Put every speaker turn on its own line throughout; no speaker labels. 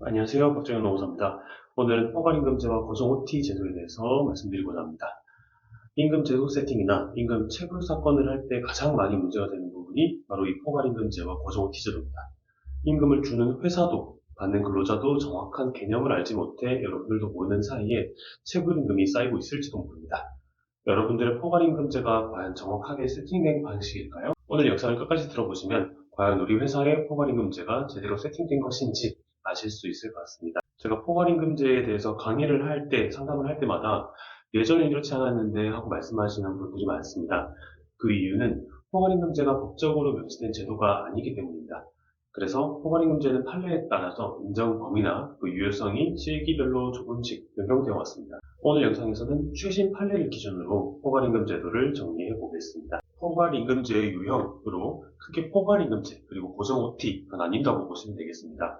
안녕하세요. 박정현 노무사입니다. 오늘은 포괄임금제와 고정 OT 제도에 대해서 말씀드리고자 합니다. 임금 제도 세팅이나 임금 체불 사건을 할 때 가장 많이 문제가 되는 부분이 바로 이 포괄임금제와 고정 OT 제도입니다. 임금을 주는 회사도 받는 근로자도 정확한 개념을 알지 못해 여러분들도 모르는 사이에 체불임금이 쌓이고 있을지도 모릅니다. 여러분들의 포괄임금제가 과연 정확하게 세팅된 방식일까요? 오늘 영상을 끝까지 들어보시면 과연 우리 회사의 포괄임금제가 제대로 세팅된 것인지 아실 수 있을 것 같습니다. 제가 포괄임금제에 대해서 강의를 할 때, 상담을 할 때마다 예전엔 이렇지 않았는데 하고 말씀하시는 분들이 많습니다. 그 이유는 포괄임금제가 법적으로 명시된 제도가 아니기 때문입니다. 그래서 포괄임금제는 판례에 따라서 인정 범위나 그 유효성이 시기별로 조금씩 변경되어 왔습니다. 오늘 영상에서는 최신 판례를 기준으로 포괄임금 제도를 정리해 보겠습니다. 포괄임금제의 유형으로 크게 포괄임금제 그리고 고정 OT가 나뉜다고 보시면 되겠습니다.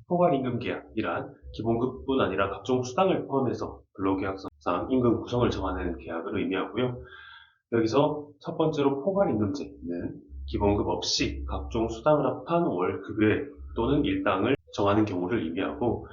포괄임금계약이란 기본급뿐 아니라 각종 수당을 포함해서 근로계약서상 임금 구성을 정하는 계약을 의미하고요. 여기서 첫 번째로 포괄임금제는 기본급 없이 각종 수당을 합한 월급의 또는 일당을 정하는 경우를 의미하고,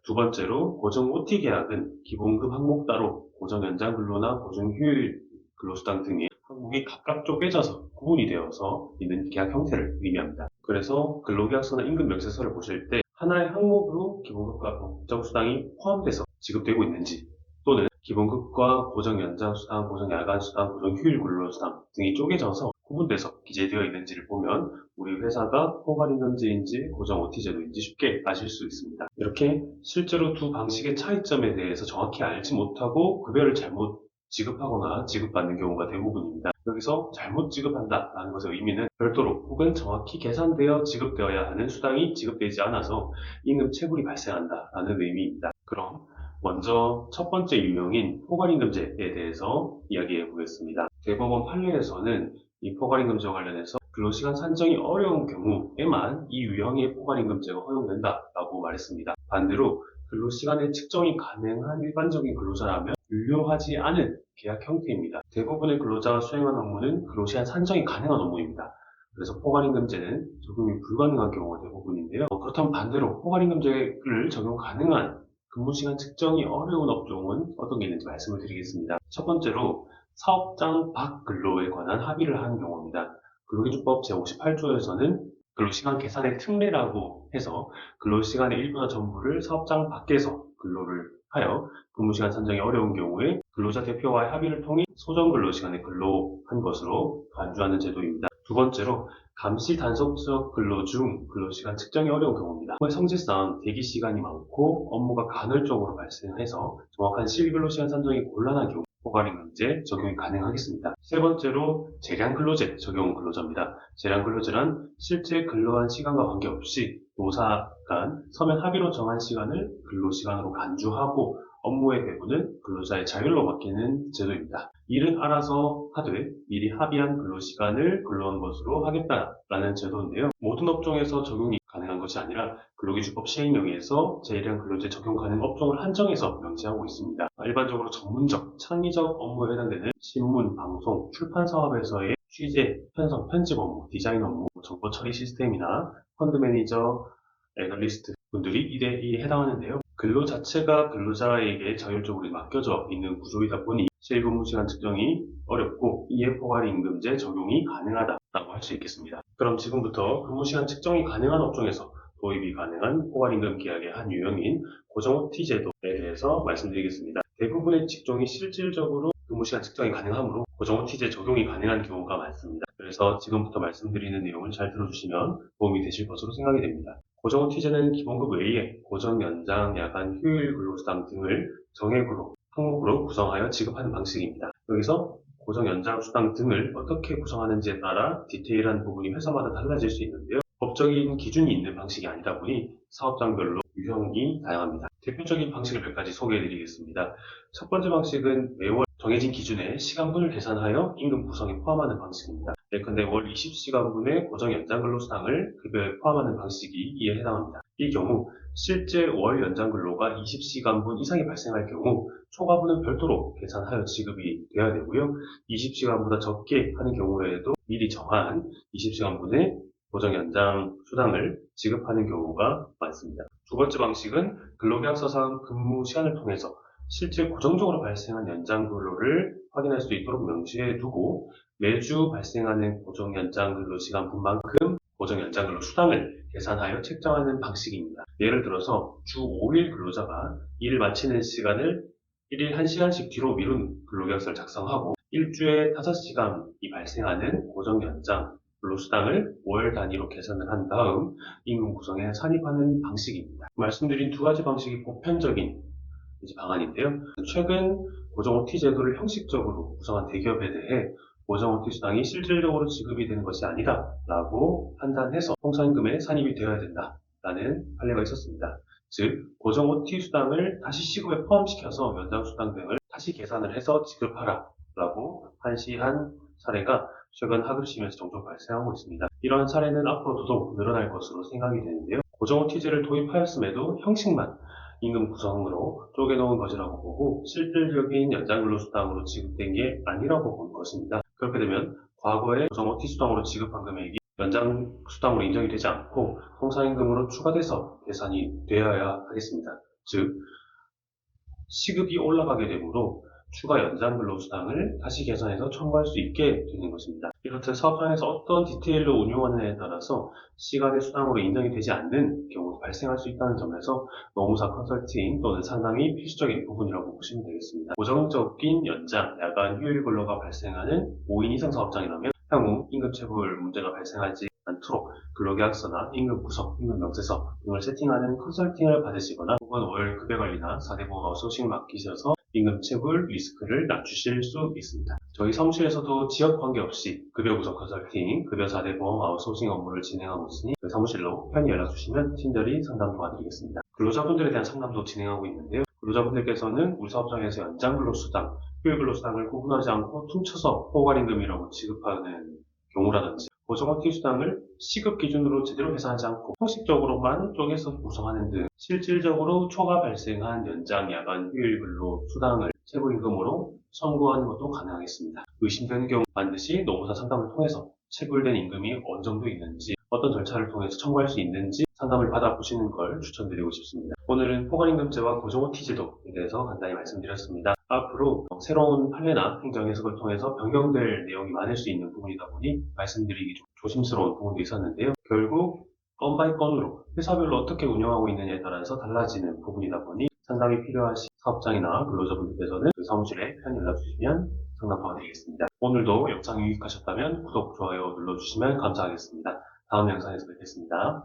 두 번째로 고정 OT 계약은 기본급 항목 따로 고정 연장 근로나 고정 휴일 근로수당 등의 항목이 각각 쪼개져서 구분이 되어서 있는 계약 형태를 의미합니다. 그래서 근로계약서나 임금 명세서를 보실 때 하나의 항목으로 기본급과 법정 수당이 포함돼서 지급되고 있는지, 또는 기본급과 고정 연장 수당, 고정 야간 수당, 고정 휴일 근로 수당 등이 쪼개져서 구분돼서 기재되어 있는지를 보면 우리 회사가 포괄임금제인지 고정 OT 제도인지 쉽게 아실 수 있습니다. 이렇게 실제로 두 방식의 차이점에 대해서 정확히 알지 못하고 급여를 잘못 지급하거나 지급받는 경우가 대부분입니다. 여기서 잘못 지급한다라는 것의 의미는 별도로 혹은 정확히 계산되어 지급되어야 하는 수당이 지급되지 않아서 임금 체불이 발생한다라는 의미입니다. 그럼 먼저 첫 번째 유형인 포괄임금제에 대해서 이야기해 보겠습니다. 대법원 판례에서는 이 포괄임금제와 관련해서 근로시간 산정이 어려운 경우에만 이 유형의 포괄임금제가 허용된다라고 말했습니다. 반대로 근로시간의 측정이 가능한 일반적인 근로자라면 유효하지 않은 계약 형태입니다. 대부분의 근로자가 수행한 업무는 근로시간 산정이 가능한 업무입니다. 그래서 포괄임금제는 적용이 불가능한 경우가 대부분인데요. 그렇다면 반대로 포괄임금제를 적용 가능한 근무시간 측정이 어려운 업종은 어떤 게 있는지 말씀을 드리겠습니다. 첫 번째로 사업장 밖 근로에 관한 합의를 하는 경우입니다. 근로기준법 제58조에서는 근로시간 계산의 특례라고 해서 근로시간의 일부나 전부를 사업장 밖에서 근로를 하여 근무시간 산정이 어려운 경우에 근로자 대표와의 합의를 통해 소정 근로시간에 근로한 것으로 간주하는 제도입니다. 두 번째로 감시 단속적 근로 중 근로시간 측정이 어려운 경우입니다. 업무의 성질상 대기시간이 많고 업무가 간헐적으로 발생해서 정확한 실근로시간 산정이 곤란한 경우 포괄임금제 적용이 가능하겠습니다. 세 번째로 재량근로제 적용 근로자입니다. 재량근로제란 실제 근로한 시간과 관계없이 노사 간 서면 합의로 정한 시간을 근로시간으로 간주하고 업무의 배분은 근로자의 자율로 맡기는 제도입니다. 일은 알아서 하되 미리 합의한 근로시간을 근로한 것으로 하겠다라는 제도인데요. 모든 업종에서 적용이 가능한 것이 아니라 근로기준법 시행령에서 재량 근로제 적용 가능 업종을 한정해서 명시하고 있습니다. 일반적으로 전문적, 창의적 업무에 해당되는 신문, 방송, 출판 사업에서의 취재, 편성, 편집 업무, 디자인 업무, 정보 처리 시스템이나 펀드 매니저, 애널리스트 분들이 이에 해당하는데요. 근로 자체가 근로자에게 자율적으로 맡겨져 있는 구조이다 보니 실근무시간 측정이 어렵고 이에 포괄임금제 적용이 가능하다라고 할 수 있겠습니다. 그럼 지금부터 근무시간 측정이 가능한 업종에서 도입이 가능한 포괄임금 계약의 한 유형인 고정 OT 제도에 대해서 말씀드리겠습니다. 대부분의 직종이 실질적으로 근무시간 측정이 가능하므로 고정 OT제 적용이 가능한 경우가 많습니다. 그래서 지금부터 말씀드리는 내용을 잘 들어주시면 도움이 되실 것으로 생각이 됩니다. 고정 OT제는 기본급 외에 고정 연장, 야간, 휴일 근로수당 등을 정액으로 항목으로 구성하여 지급하는 방식입니다. 여기서 고정 연장 수당 등을 어떻게 구성하는지에 따라 디테일한 부분이 회사마다 달라질 수 있는데요. 법적인 기준이 있는 방식이 아니다 보니 사업장별로 유형이 다양합니다. 대표적인 방식을 몇 가지 소개해드리겠습니다. 첫 번째 방식은 매월 정해진 기준에 시간분을 계산하여 임금 구성에 포함하는 방식입니다. 예컨대 월 20시간분의 고정 연장 근로수당을 급여에 포함하는 방식이 이에 해당합니다. 이 경우 실제 월 연장 근로가 20시간분 이상이 발생할 경우 초과분은 별도로 계산하여 지급이 되어야 되고요. 20시간보다 적게 하는 경우에도 미리 정한 20시간분의 고정 연장 수당을 지급하는 경우가 많습니다. 두 번째 방식은 근로계약서상 근무 시간을 통해서 실제 고정적으로 발생한 연장 근로를 확인할 수 있도록 명시해 두고 매주 발생하는 고정 연장 근로 시간분만큼 고정 연장 근로 수당을 계산하여 책정하는 방식입니다. 예를 들어서 주 5일 근로자가 일을 마치는 시간을 1일 1시간씩 뒤로 미룬 근로계약서를 작성하고 일주에 5시간이 발생하는 고정 연장 근로수당을 월 단위로 계산을 한 다음 임금 구성에 산입하는 방식입니다. 말씀드린 두 가지 방식이 보편적인 방안인데요. 최근 고정 OT 제도를 형식적으로 구성한 대기업에 대해 고정 OT 수당이 실질적으로 지급이 되는 것이 아니다 라고 판단해서 통상임금에 산입이 되어야 된다라는 판례가 있었습니다. 즉, 고정 OT 수당을 다시 시급에 포함시켜서 연장 수당 등을 다시 계산을 해서 지급하라 라고 판시한 사례가 최근 하급심에서 종종 발생하고 있습니다. 이러한 사례는 앞으로도 늘어날 것으로 생각이 되는데요. 고정 OT제를 도입하였음에도 형식만 임금 구성으로 쪼개놓은 것이라고 보고 실질적인 연장근로수당으로 지급된 게 아니라고 보는 것입니다. 그렇게 되면 과거에 고정 OT 수당으로 지급한 금액이 연장수당으로 인정이 되지 않고 통상임금으로 추가돼서 계산이 되어야 하겠습니다. 즉, 시급이 올라가게 되므로 추가 연장근로수당을 다시 계산해서 청구할 수 있게 되는 것입니다. 이렇듯 사업장에서 어떤 디테일로 운용하느냐에 따라서 시간의 수당으로 인정이 되지 않는 경우도 발생할 수 있다는 점에서 노무사 컨설팅 또는 상담이 필수적인 부분이라고 보시면 되겠습니다. 고정적인 연장, 야간 휴일 근로가 발생하는 5인 이상 사업장이라면 향후 임금체불 문제가 발생하지 않도록 근로계약서나 임금 구성, 임금 명세서 등을 세팅하는 컨설팅을 받으시거나 혹은 월 급여관리나 4대 보험 아웃소싱을 맡기셔서 임금 체불 리스크를 낮추실 수 있습니다. 저희 사무실에서도 지역 관계없이 급여 구성 컨설팅, 급여 4대 보험 아웃소싱 업무를 진행하고 있으니 저희 사무실로 편히 연락 주시면 친절히 상담 도와드리겠습니다. 근로자분들에 대한 상담도 진행하고 있는데요. 근로자분들께서는 우리 사업장에서 연장근로수당, 휴일근로수당을 구분하지 않고 퉁쳐서 포괄임금이라고 지급하는 경우라든지 고정 OT 수당을 시급 기준으로 제대로 계산하지 않고 형식적으로만 쪼개서 구성하는 등 실질적으로 초과 발생한 연장, 야간, 휴일 근로 수당을 체불임금으로 청구하는 것도 가능하겠습니다. 의심되는 경우 반드시 노무사 상담을 통해서 체불된 임금이 어느 정도 있는지 어떤 절차를 통해서 청구할 수 있는지 상담을 받아보시는 걸 추천드리고 싶습니다. 오늘은 포괄임금제와 고정 OT 제도에 대해서 간단히 말씀드렸습니다. 앞으로 새로운 판례나 행정 해석을 통해서 변경될 내용이 많을 수 있는 부분이다 보니 말씀드리기 좀 조심스러운 부분도 있었는데요. 결국 건 바이 건으로 회사별로 어떻게 운영하고 있느냐에 따라서 달라지는 부분이다 보니 상담이 필요하신 사업장이나 근로자분들께서는 그 사무실에 편히 연락 주시면 상담 도와드리겠습니다. 오늘도 영상이 유익하셨다면 구독, 좋아요 눌러주시면 감사하겠습니다. 다음 영상에서 뵙겠습니다.